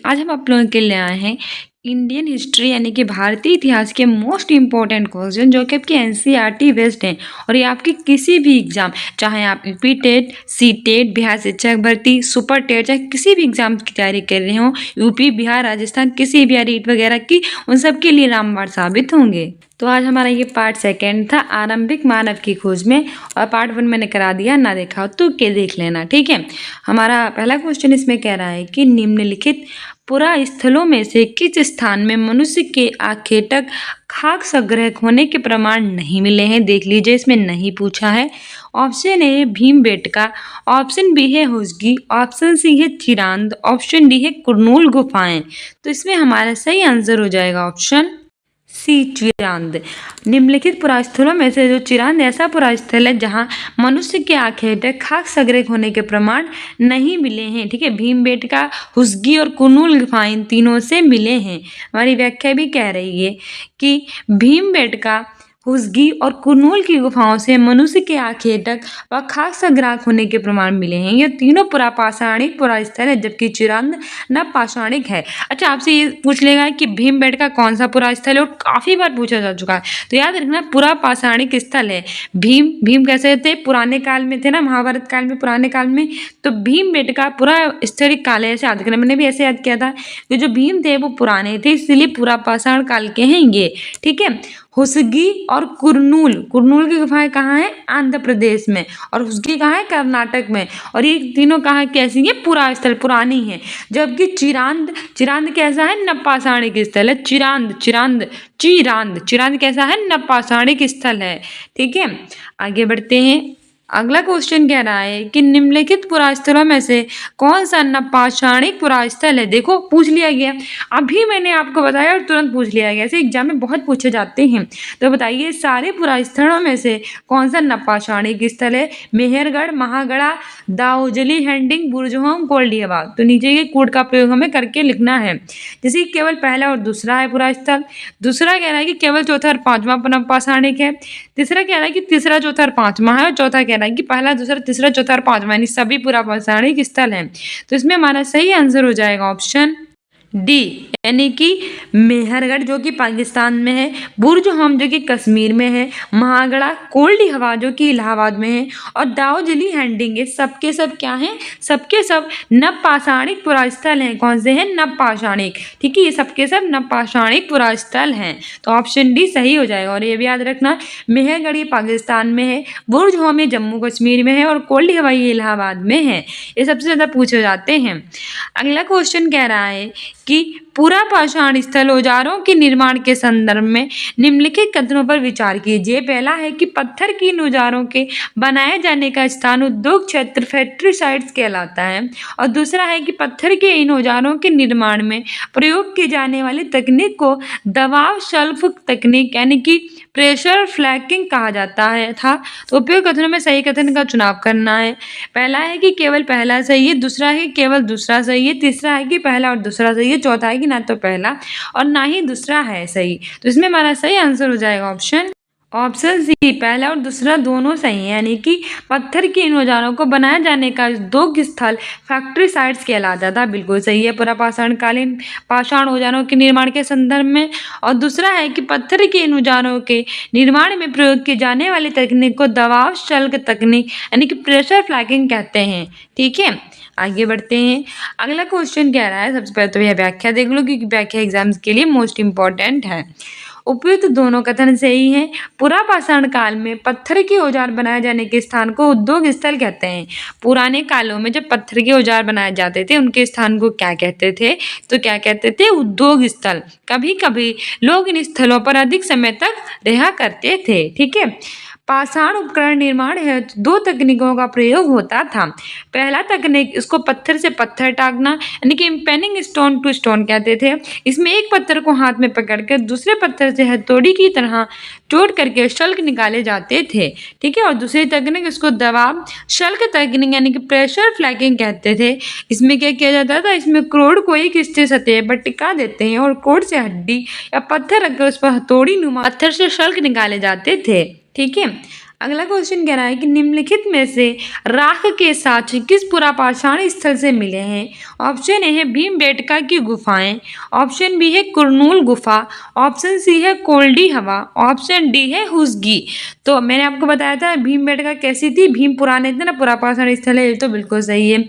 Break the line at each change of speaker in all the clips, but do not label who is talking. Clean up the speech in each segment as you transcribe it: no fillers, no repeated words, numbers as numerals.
आज हम आप लोगों के लिए आए हैं इंडियन हिस्ट्री यानी कि भारतीय इतिहास के मोस्ट इम्पोर्टेंट क्वेश्चन जो कि आपकी एनसीईआरटी बेस्ड हैं और ये आपकी किसी भी एग्जाम, चाहे आप UP TET, C TET, Bihar शिक्षक भर्ती, सुपर टेट, चाहे किसी भी एग्जाम की तैयारी कर रहे हो, यूपी, बिहार, राजस्थान, किसी भी रीट वगैरह की, उन सब के लिए रामबाण साबित होंगे। तो आज हमारा ये पार्ट सेकंड था आरंभिक मानव की खोज में, और पार्ट 1 मैंने करा दिया, ना देखा हो तो के देख लेना, ठीक है। हमारा पहला क्वेश्चन इसमें कह रहा है कि निम्नलिखित पुरा स्थलों में से किस स्थान में मनुष्य के आखेटक खाक संग्रह होने के प्रमाण नहीं मिले हैं। देख लीजिए, इसमें नहीं पूछा है। Option A Bhimbetka, option B है हुसगी, ऑप्शन सी है चिरांद, ऑप्शन डी है कुरनूल गुफाएं। तो इसमें हमारा सही आंसर हो जाएगा ऑप्शन सी चिरांद। निम्नलिखित पुरास्थलों में से जो चिरांद ऐसा पुरास्थल है जहां मनुष्य के आखेटक खाक संग्रह होने के प्रमाण नहीं मिले हैं, ठीक है। भीमबेटका, हुसगी और कुरनूल गुफाएं इन तीनों से मिले हैं। हमारी व्याख्या भी कह रही है कि भीमबेटका, हुसगी और कुरनूल की गुफाओं से मनुष्य के आखेटक व खाक संग्राहक होने के प्रमाण मिले हैं। ये तीनों पुरापाषाणिक पुरास्थल है, जबकि चिरांद नवपाषाणिक है। अच्छा, आपसे ये पूछ लेगा कि भीमबेटका कौन सा पुरास्थल है, और काफी बार पूछा जा चुका है, तो याद रखना पुरापाषाणिक स्थल है। भीम कैसे थे, पुराने काल में थे ना, महाभारत काल में, पुराने काल में, तो भीमबेटका पूरा स्तरीय काल है, ऐसे याद रखना। मैंने भी ऐसे याद किया था कि जो भीम थे वो पुराने थे, इसलिए पुरापाषाण काल के हैं ये, ठीक है। हुसगी और कुरनूल की गुफाएं कहाँ हैं, आंध्र प्रदेश में, और हुसगी कहाँ है, कर्नाटक में। और ये तीनों कहाँ कैसी है, पुरा स्थल, पुरानी है। जबकि चिरांद कैसा है, नवपाषाणिक स्थल है। चिरांद कैसा है, नवपाषाणिक स्थल है, ठीक है। आगे बढ़ते हैं। अगला क्वेश्चन कह रहा है कि निम्नलिखित पुरास्थलों में से कौन सा नवपाषाणिक पुरास्थल है। देखो, पूछ लिया गया, अभी मैंने आपको बताया और तुरंत पूछ लिया गया, ऐसे एग्जाम में बहुत पूछे जाते हैं। तो बताइए, सारे पुरास्थलों में से कौन सा नवपाषाणिक स्थल है। मेहरगढ़, महागढ़ा, दाऊजली, हैंडिंग, बुर्जहोम, कोल्डियावा। तो नीचे के कोड का प्रयोग हमें करके लिखना है। जैसे कि केवल पहला और दूसरा है पुरास्थल, दूसरा कह रहा है कि केवल चौथा और पांचवा नवपाषाणिक है, तीसरा कह रहा है कि तीसरा, चौथा और पांचवा है, और चौथा कह रहा है कि पहला, दूसरा, तीसरा, चौथा और पांचवा, यानी सभी पुरापाषाणिक स्थल हैं। तो इसमें हमारा सही आंसर हो जाएगा ऑप्शन डी, यानी कि मेहरगढ़ जो कि पाकिस्तान में है, बुर्जहोम जो कि कश्मीर में है, महागढ़ा, कोल्डी हवा जो कि इलाहाबाद में है, और दाऊजली, हैंडिंग, ये सबके सब क्या हैं, सबके सब नवपाषाणिक पुरास्थल हैं। कौन से हैं, नवपाषाणिक, ठीक है, ये सबके सब नवपाषाणिक पुरास्थल हैं। तो ऑप्शन डी सही हो जाएगा। और ये भी याद रखना, मेहरगढ़ ये पाकिस्तान में है, बुर्जहोम ये जम्मू कश्मीर में है, और कोल्डी हवा ये इलाहाबाद में है। ये सबसे ज्यादा पूछे जाते हैं। अगला क्वेश्चन कह रहा है कि पुरापाषाण स्थल औजारों के निर्माण के संदर्भ में निम्नलिखित कथनों पर विचार कीजिए। पहला है कि पत्थर की इन औजारों के बनाए जाने का स्थान उद्योग क्षेत्र, फैक्ट्री साइट्स कहलाता है, और दूसरा है कि पत्थर के इन औजारों के निर्माण में प्रयोग की जाने वाली तकनीक को दबाव शल्फ तकनीक यानी कि प्रेशर फ्लैकिंग कहा जाता है था। तो उपयोग कथनों में सही कथन का चुनाव करना है। पहला है कि केवल पहला सही है, दूसरा है कि केवल दूसरा सही है, तीसरा है कि पहला और दूसरा सही है, चौथा है कि ना तो पहला और ना ही दूसरा है सही। तो इसमें हमारा सही आंसर हो जाएगा ऑप्शन सी, पहला और दूसरा दोनों सही है, यानी कि पत्थर के इन औजारों को बनाए जाने का उद्योग स्थल फैक्ट्री साइट्स कहलाता था। बिल्कुल सही है, पुरापाषाणकालीन पाषाण औजारों के निर्माण के संदर्भ में। और दूसरा है कि पत्थर के इन औजारों के निर्माण में प्रयोग की जाने वाली तकनीक को दबाव शल्क तकनीक यानी कि प्रेशर फ्लैकिंग कहते हैं, ठीक है। आगे बढ़ते हैं। अगला क्वेश्चन कह रहा है, सबसे पहले तो यह व्याख्या देख लो क्योंकि व्याख्या एग्जाम्स के लिए मोस्ट इंपॉर्टेंट है। उपयुक्त दोनों कथन सही हैं। पुरापाषाण काल में पत्थर के औजार बनाए जाने के स्थान को उद्योग स्थल कहते हैं। पुराने कालों में जब पत्थर के औजार बनाए जाते थे उनके स्थान को क्या कहते थे, तो क्या कहते थे, उद्योग स्थल। कभी कभी लोग इन स्थलों पर अधिक समय तक रहा करते थे, ठीक है। पाषाण उपकरण निर्माण है, दो तकनीकों का प्रयोग होता था। पहला तकनीक, इसको पत्थर से पत्थर टाकना यानी कि इम्पेनिंग स्टोन टू स्टोन कहते थे। इसमें एक पत्थर को हाथ में पकड़कर दूसरे पत्थर से हथौड़ी की तरह चोट करके शल्क निकाले जाते थे, ठीक है। और दूसरी तकनीक, इसको दबाव शल्क तकनीक यानी कि प्रेशर फ्लैकिंग कहते थे। इसमें क्या किया जाता था, इसमें क्रोड को एक स्थिर सतह पर टिका देते हैं और क्रोड से हड्डी या पत्थर रखकर उस पर हथौड़ी नुमा पत्थर से शल्क निकाले जाते थे, ठीक है। अगला क्वेश्चन कह रहा है कि निम्नलिखित में से राख के साक्ष्य किस पुरापाषाण स्थल से मिले हैं। ऑप्शन ए है भीमबेटका की गुफाएं, ऑप्शन बी है कुरनूल गुफा, ऑप्शन सी है कोल्डी हवा, ऑप्शन डी है हुसगी। तो मैंने आपको बताया था भीमबेटका कैसी थी, भीम पुराने थे ना, पुरापाषाण स्थल है, ये तो बिल्कुल सही है।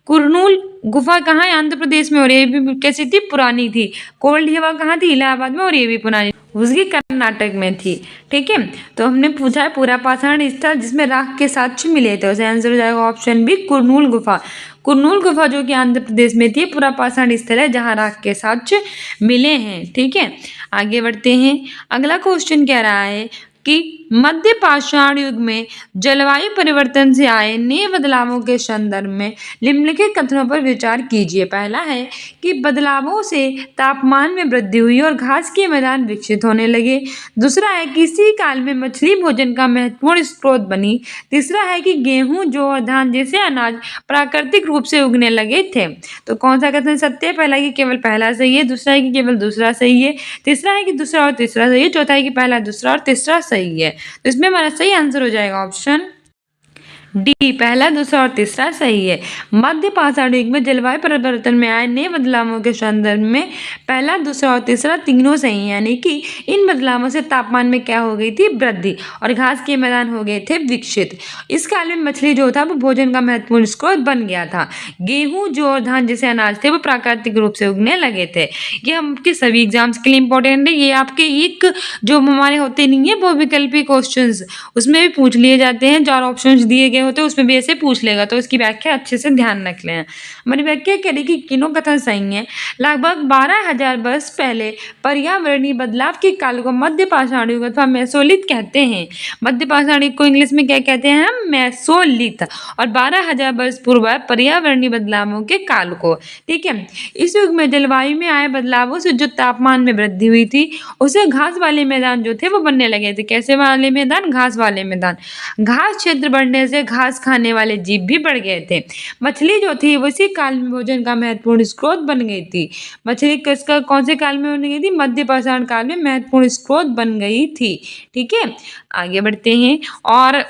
कुरनूल गुफा कहाँ है, आंध्र प्रदेश में, और ये भी कैसी थी, पुरानी थी। कोल्ड हवा कहाँ थी, इलाहाबाद में, और ये भी पुरानी, उसकी कर्नाटक में थी। ठीक है, तो हमने पूछा है पुरापाषाण स्थल जिसमें राख के साक्ष्य मिले थे, उसका आंसर हो जाएगा ऑप्शन बी कुरनूल गुफा। कुरनूल गुफा जो कि आंध्र प्रदेश में थी, पुरापाषाण स्थल है जहाँ राख के साक्ष्य मिले हैं। ठीक है, आगे बढ़ते हैं। अगला क्वेश्चन कह रहा है कि मध्य पाषाण युग में जलवायु परिवर्तन से आए नए बदलावों के संदर्भ में निम्नलिखित कथनों पर विचार कीजिए। पहला है कि बदलावों से तापमान में वृद्धि हुई और घास के मैदान विकसित होने लगे। दूसरा है कि इसी काल में मछली भोजन का महत्वपूर्ण स्रोत बनी। तीसरा है कि गेहूं, जौ और धान जैसे अनाज प्राकृतिक रूप से उगने लगे थे। तो कौन सा कथन सत्य है? पहला कि केवल पहला सही है, दूसरा है कि केवल दूसरा सही है, तीसरा है कि दूसरा और तीसरा सही है, चौथा है कि पहला, दूसरा और तीसरा सही है। तो इसमें हमारा सही आंसर हो जाएगा ऑप्शन डी, पहला, दूसरा और तीसरा सही है। मध्य पाषाण युग में जलवायु परिवर्तन में आए नए बदलावों के संदर्भ में पहला, दूसरा और तीसरा तीनों सही है, यानी कि इन बदलावों से तापमान में क्या हो गई थी, वृद्धि, और घास के मैदान हो गए थे विकसित। इस काल में मछली जो था वो भोजन का महत्वपूर्ण स्रोत बन गया था। गेहूं, जौ और धान जैसे अनाज थे वो प्राकृतिक रूप से उगने लगे थे। ये आपके सभी एग्जाम्स के लिए इंपॉर्टेंट है। ये आपके एक जो हमारे होते नहीं है बहुविकल्पी क्वेश्चन, उसमें भी पूछ लिए जाते हैं। 4 ऑप्शन दिए गए होते हैं, उसमें भी ऐसे पूछ लेगा, तो इसकी व्याख्या अच्छे से ध्यान रख लें। हमारी व्याख्या कह रही कि तीनों कथन सही है। लगभग 12,000 वर्ष पहले पर्यावरणीय बदलाव के काल को मध्य पाषाण युग अथवा मेसोलिथ कहते हैं। मध्य पाषाण युग को इंग्लिश में क्या कहते हैं हम? मेसोलिथ। और 12,000 वर्ष पूर्व पर्यावरणीय बदलावों के काल को। ठीक है, इस युग में जलवायु में आए बदलावों से जो तापमान में वृद्धि हुई थी, उसे घास वाले मैदान जो थे वो बनने लगे थे। कैसे वाले मैदान? घास वाले मैदान। घास क्षेत्र बढ़ने से घास खाने वाले जीव भी बढ़ गए थे। मछली जो थी उसी काल में भोजन का महत्वपूर्ण स्रोत बन गई थी। मछली किसका, कौन से काल में बन गई थी? मध्य पाषाण काल में महत्वपूर्ण स्रोत बन गई थी। ठीक है, आगे बढ़ते हैं। और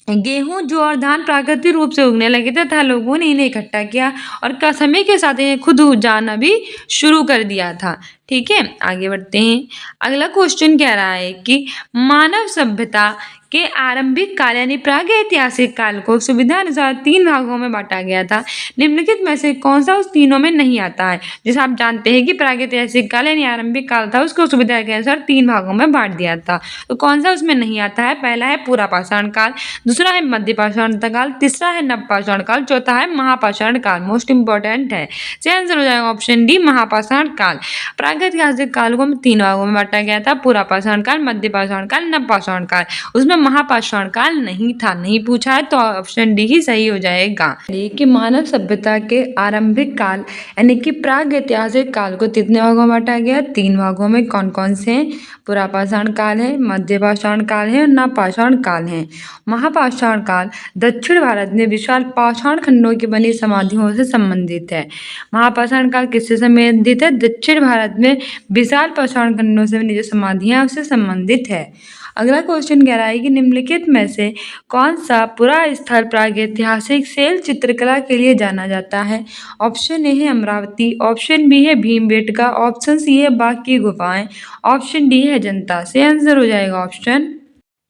गेहूं, जौ और धान प्राकृतिक रूप से उगने लगे थे तथा लोगों ने इन्हें इकट्ठा किया और समय के साथ इन्हें खुद जाना भी शुरू कर दिया था। ठीक है, आगे बढ़ते हैं। अगला क्वेश्चन कह रहा है कि मानव सभ्यता के आरंभिक काल यानी प्रागैतिहासिक काल को सुविधा अनुसार 3 भागों में बांटा गया था। निम्नलिखित में से कौन सा उस तीनों में नहीं आता है? जैसे आप जानते हैं कि प्रागैतिहासिक काल यानी आरंभिक काल था, उसको सुविधा के अनुसार 3 भागों में बांट दिया था। तो कौन सा उसमें नहीं आता है? पहला है पुरापाषाण काल, दूसरा है मध्य पाषाण काल, तीसरा है नवपाषाण काल, चौथा है महापाषाण काल। मोस्ट इंपॉर्टेंट है, सही आंसर हो जाएगा ऑप्शन डी, महापाषाण काल। प्रागैतिहासिक काल को 3 भागों में बांटा गया था, पुरापाषाण काल, मध्य पाषाण काल, नवपाषाण काल। उसमें महापाषाण काल नहीं था, नहीं पूछा है, तो ऑप्शन डी ही सही हो जाएगा। कि मानव सभ्यता के आरंभिक काल यानी कि प्रागैतिहासिक काल को कितने भागों में बांटा गया? 3 भागों में। कौन कौन से हैं? पुरापाषाण काल है, मध्य पाषाण काल है और नवपाषाण काल है। महापाषाण काल दक्षिण भारत में विशाल पाषाण खंडों की बनी समाधियों से संबंधित है। महापाषाण काल किससे संबंधित है? दक्षिण भारत में विशाल पाषाण खंडों से बनी जो समाधियां उससे संबंधित है। अगला क्वेश्चन कह रहा है कि निम्नलिखित में से कौन सा पुरा स्थल प्रागैतिहासिक शैल चित्रकला के लिए जाना जाता है? ऑप्शन ए है अमरावती, ऑप्शन बी है भीमबेटका, ऑप्शन सी है बाघ की गुफाएं, ऑप्शन डी है अजंता। से आंसर हो जाएगा ऑप्शन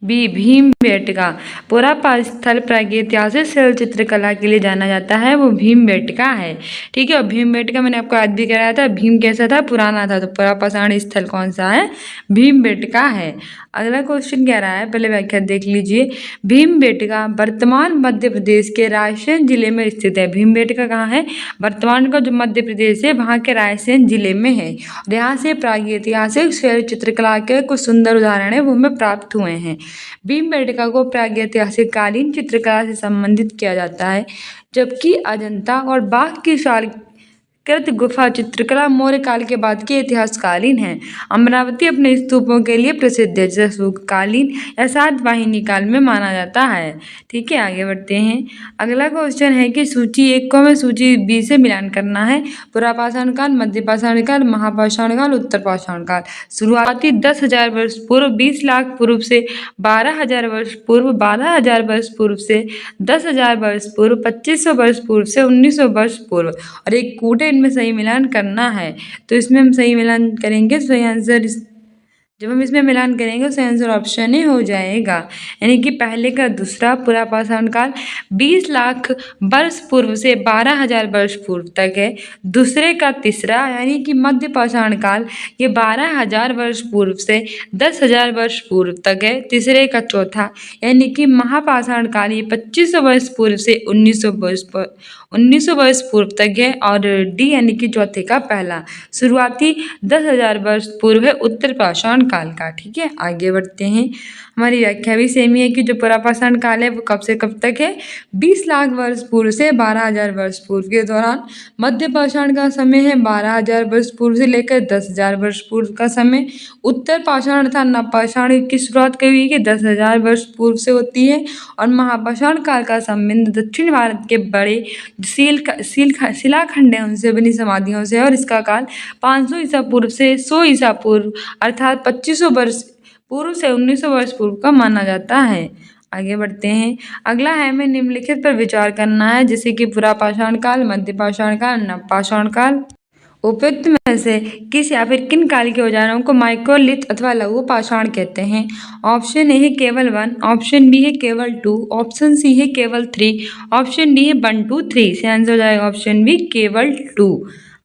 बी, भीमबेटका। पुरास्थल प्रागैतिहासिक शैल चित्रकला के लिए जाना जाता है, वो भीमबेटका है। ठीक है, और भीमबेटका मैंने आपको याद भी कराया था। भीम कैसा था? पुराना था। तो पुरापाषाण स्थल कौन सा है? भीमबेटका है। अगला क्वेश्चन कह रहा है, पहले व्याख्या देख लीजिए। भीमबेटका वर्तमान मध्य प्रदेश के रायसेन जिले में स्थित है। भीमबेटका कहाँ है? वर्तमान का जो मध्य प्रदेश है वहाँ के रायसेन जिले में है। और यहाँ से प्रागैतिहासिक शैल चित्रकला के कुछ सुंदर उदाहरण है वो हमें प्राप्त हुए हैं। भीमबेटका को प्रागैतिहासिक कालीन चित्रकला से संबंधित किया जाता है, जबकि अजंता और बाघ की कृत गुफा चित्रकला मौर्य काल के बाद की इतिहासकालीन है। अमरावती अपने स्तूपों के लिए प्रसिद्ध है, जिसे शुष्ककालीन या सातवाहिनी काल में माना जाता है। ठीक है, आगे बढ़ते हैं। अगला क्वेश्चन है कि सूची 1 को हमें सूची बी से मिलान करना है। पुरापाषाण काल, मध्य पाषाण काल, महापाषाण काल, उत्तर पाषाण काल। शुरुआती 10,000 वर्ष पूर्व, 20 लाख पूर्व से 12,000 वर्ष पूर्व, 12,000 वर्ष पूर्व से 10,000 वर्ष पूर्व, 2500 वर्ष पूर्व से 1900 वर्ष पूर्व, और एक कूटे इनमें सही मिलान करना है। तो इसमें हम सही मिलान करेंगे, सही आंसर जब हम इसमें मिलान करेंगे तो आंसर ऑप्शन ही हो जाएगा। यानी कि पहले का दूसरा पुरापाषाण काल 20 लाख वर्ष पूर्व से 12,000 वर्ष पूर्व तक है। दूसरे का तीसरा यानी कि मध्य पाषाण काल, ये 12,000 वर्ष पूर्व से 10,000 वर्ष पूर्व तक है। तीसरे का चौथा यानी कि महापाषाण काल, ये 2500 वर्ष पूर्व से 1900 वर्ष पूर्व तक है। और डी यानी कि चौथे का पहला शुरुआती 10,000 वर्ष पूर्व है उत्तर पाषाण काल का। ठीक है, आगे बढ़ते हैं। हमारी व्याख्या भी सेम ही है कि जो पुरापाषाण काल है वो कब से कब तक है, 20 लाख वर्ष पूर्व से 12,000 वर्ष पूर्व के दौरान। मध्य पाषाण का समय है 12,000 वर्ष पूर्व से लेकर 10,000 वर्ष पूर्व का समय। उत्तर पाषाण तथा नवपाषाण की शुरुआत कभी हुई कि 10,000 वर्ष पूर्व से होती है। और महापाषाण काल का संबंध दक्षिण भारत के बड़े शिलाखंड हैं उनसे बनी समाधियों से, और इसका काल 500 ईसा पूर्व से 100 ईसा पूर्व अर्थात 2500 वर्ष पूर्व से 1900 वर्ष पूर्व का माना जाता है। आगे बढ़ते हैं। अगला है हमें निम्नलिखित पर विचार करना है, जैसे कि पुरापाषाण काल, मध्य पाषाण काल, नवपाषाण काल। उपयुक्त में से किस या फिर किन काल के औजारों को माइक्रोलिथ अथवा लघु पाषाण कहते हैं। ऑप्शन ए है केवल 1, ऑप्शन बी है केवल 2, ऑप्शन सी है केवल 3, ऑप्शन डी है 1, 2, 3। से आंसर हो जाएगा ऑप्शन बी केवल 2।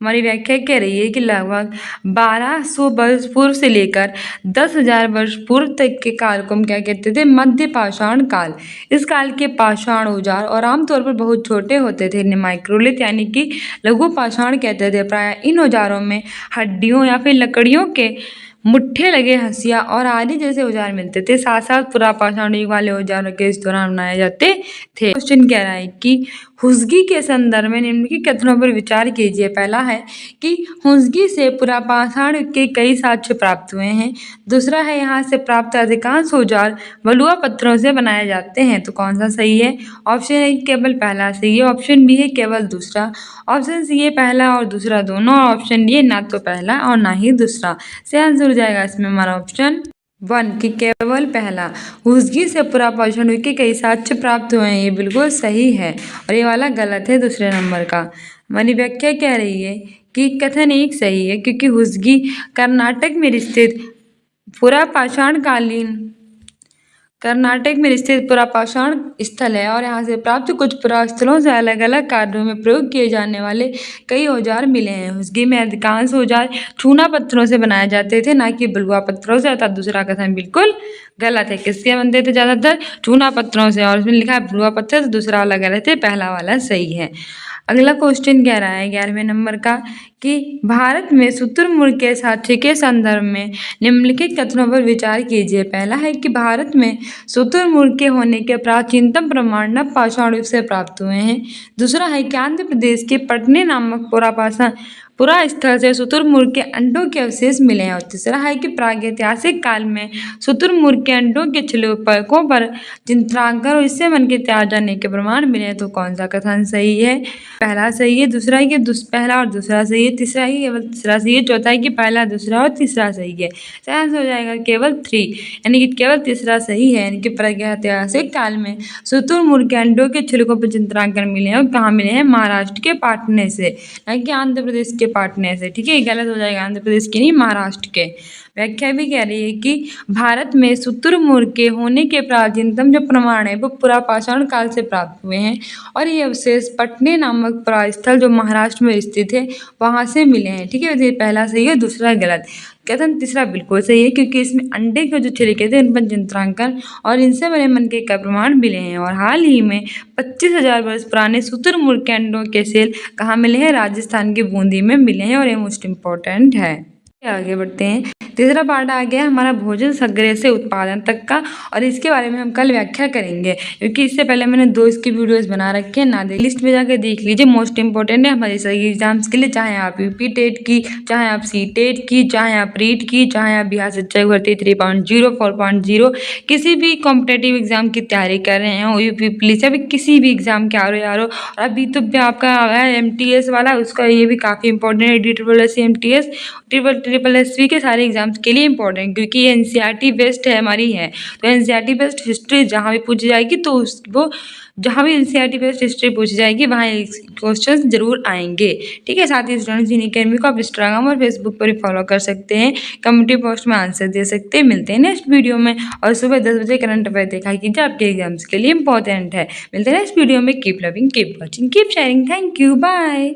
हमारी व्याख्या कह रही है कि लगभग 1200 वर्ष पूर्व से लेकर 10,000 वर्ष पूर्व तक के काल को हम क्या कहते थे, मध्य पाषाण काल। इस काल के पाषाण औजार और आमतौर पर बहुत छोटे होते थे, इन्हें माइक्रोलिथ यानी कि लघु पाषाण कहते थे। प्रायः इन औजारों में हड्डियों या फिर लकड़ियों के मुट्ठे लगे हंसिया और आदि जैसे औजार मिलते थे। साथ साथ पुरापाषाण युग वाले औजारों के इस दौरान बनाए जाते थे। क्वेश्चन कह रहा है कि हुसगी के संदर्भ में निम्नलिखित कथनों पर विचार कीजिए। पहला है कि हुसगी से पुरापाषाण युग के कई साक्ष्य प्राप्त हुए हैं। दूसरा है यहाँ से प्राप्त अधिकांश औजार बलुआ पत्थरों से बनाए जाते हैं। तो कौन सा सही है? ऑप्शन ए केवल पहला सही है, ऑप्शन बी है केवल दूसरा, ऑप्शन सी है पहला और दूसरा दोनों, और ऑप्शन डी है ना तो पहला और ना ही दूसरा। से आंसर हो जाएगा इसमें हमारा ऑप्शन 1 कि केवल पहला। हुसगी से पुरापाषाण युग के कई साक्ष्य प्राप्त हुए हैं, ये बिल्कुल सही है, और ये वाला गलत है दूसरे नंबर का। हमारी व्याख्या कह रही है कि कथन एक सही है, क्योंकि हुसगी कर्नाटक में स्थित पुरापाषाण स्थल है, और यहाँ से प्राप्त कुछ पुरास्थलों से अलग अलग कार्यों में प्रयोग किए जाने वाले कई औजार मिले हैं। हुसगी में अधिकांश औजार चूना पत्थरों से बनाए जाते थे, ना कि बलुआ पत्थरों से, अर्थात दूसरा कथन बिल्कुल गलत है। किससे बनते थे ज़्यादातर? चूना पत्थरों से, और उसमें लिखा है बलुआ पत्थर, तो दूसरा वाला गलत है, पहला वाला सही है। अगला क्वेश्चन कह रहा है 11वें नंबर का कि भारत में शुतुरमुर्ग के साक्ष्य के संदर्भ में निम्नलिखित कथनों पर विचार कीजिए। पहला है कि भारत में शुतुरमुर्ग के होने के प्राचीनतम प्रमाण नवपाषाण युग से प्राप्त हुए हैं। दूसरा है कि आंध्र प्रदेश के पटने नामक पुरा स्थल से शुतुरमुर्ग के अंडों के अवशेष मिले हैं। और तीसरा है कि प्रागैतिहासिक काल में शुतुरमुर्ग के अंडों के छिलकों पर चित्रांकन और इससे बन के तैयार जाने के प्रमाण मिले हैं। तो कौन सा कथन सही है? पहला सही है, दूसरा है कि पहला और दूसरा सही है, तीसरा है केवल तीसरा सही है, चौथा है कि पहला दूसरा और तीसरा सही है। तो आंसर हो जाएगा केवल 3, यानी कि केवल तीसरा सही है। यानी कि प्रागैतिहासिक काल में शुतुरमुर्ग के अंडों के छिलकों पर चित्रांकन मिले हैं, और कहाँ मिले हैं? महाराष्ट्र के पाटने से, ना कि आंध्र प्रदेश के पाटने से। ठीक है, गलत हो जाएगा, आंध्र प्रदेश के नहीं महाराष्ट्र के। व्याख्या भी कह रही है कि भारत में शुतुरमुर्ग के होने के प्राचीनतम जो प्रमाण है वो पुरापाषाण काल से प्राप्त हुए हैं, और ये अवशेष पटने नामक पुरास्थल जो महाराष्ट्र में स्थित है वहाँ से मिले हैं। ठीक है, तो पहला सही है, दूसरा गलत। कथन तीसरा बिल्कुल सही है, क्योंकि इसमें अंडे के जो छिलके थे उन पर चित्रांकन और इनसे बने मनके का प्रमाण मिले हैं। और हाल ही में 25,000 वर्ष पुराने शुतुरमुर्ग के अंडों के सेल कहाँ मिले हैं? राजस्थान के बूंदी में मिले हैं, और ये मोस्ट इम्पोर्टेंट है। आगे बढ़ते हैं। तीसरा पार्ट आ गया हमारा भोजन संग्रह से उत्पादन तक का, और इसके बारे में हम कल व्याख्या करेंगे, क्योंकि इससे पहले मैंने 2 इसकी वीडियोस बना रखे हैं, ना लिस्ट में जाकर देख लीजिए। मोस्ट इंपॉर्टेंट है हमारे सभी एग्जाम्स के लिए, चाहे आप यूपी टेट की, चाहे आप सी टेट की, चाहे आप रीट की, चाहे आप बिहार शिक्षक भर्ती 3.0 4.0 किसी भी कॉम्पिटेटिव एग्जाम की तैयारी कर रहे हैं, यूपी पुलिस या किसी भी एग्जाम के आर ओ, अभी तो आपका MTS वाला, उसका ये भी काफ़ी इंपॉर्टेंट है, DSSC MTS SSSB के सारे एग्जाम्स के लिए इंपॉर्टेंट, क्योंकि ये NCERT बेस्ड है हमारी है। तो NCERT बेस्ड हिस्ट्री जहाँ भी पूछी जाएगी तो वो जहाँ भी NCERT बेस्ड हिस्ट्री पूछी जाएगी वहाँ क्वेश्चन जरूर आएंगे। ठीक है, साथ ही स्टूडेंट्स इन अकेडमी को आप इंस्टाग्राम और फेसबुक पर भी फॉलो कर सकते हैं, कम्युनिटी पोस्ट में आंसर दे सकते हैं। मिलते हैं नेक्स्ट वीडियो में, और सुबह 10 बजे करंट अफेयर देखा कीजिए, आपके एग्जाम्स के लिए इंपॉर्टेंट है। मिलते हैं नेक्स्ट वीडियो में। Keep loving, keep watching, keep sharing. Thank you, bye.